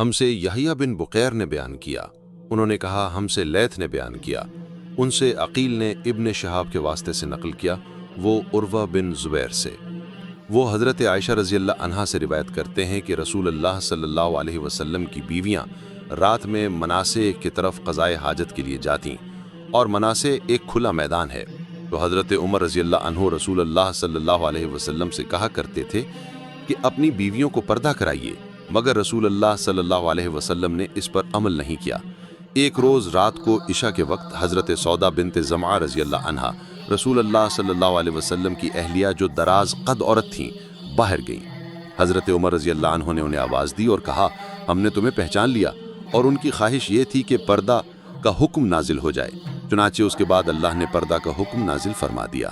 ہم سے یحییٰ بن بقیر نے بیان کیا، انہوں نے کہا ہم سے لیث نے بیان کیا، ان سے عقیل نے ابن شہاب کے واسطے سے نقل کیا، وہ عروہ بن زبیر سے۔ وہ حضرت عائشہ رضی اللہ عنہا سے روایت کرتے ہیں کہ رسول اللہ صلی اللہ علیہ وسلم کی بیویاں رات میں مناسے کی طرف قضائے حاجت کے لیے جاتیں، اور مناسے ایک کھلا میدان ہے، تو حضرت عمر رضی اللہ عنہ رسول اللہ صلی اللہ علیہ وسلم سے کہا کرتے تھے کہ اپنی بیویوں کو پردہ کرائیے، مگر رسول اللہ صلی اللہ علیہ وسلم نے اس پر عمل نہیں کیا۔ ایک روز رات کو عشاء کے وقت حضرت سودا بنت زمعہ رضی اللہ عنہا رسول اللہ صلی اللہ علیہ وسلم کی اہلیہ جو دراز قد عورت تھیں باہر گئیں۔ حضرت عمر رضی اللہ عنہ نے انہیں آواز دی اور کہا ہم نے تمہیں پہچان لیا، اور ان کی خواہش یہ تھی کہ پردہ کا حکم نازل ہو جائے، چنانچہ اس کے بعد اللہ نے پردہ کا حکم نازل فرما دیا۔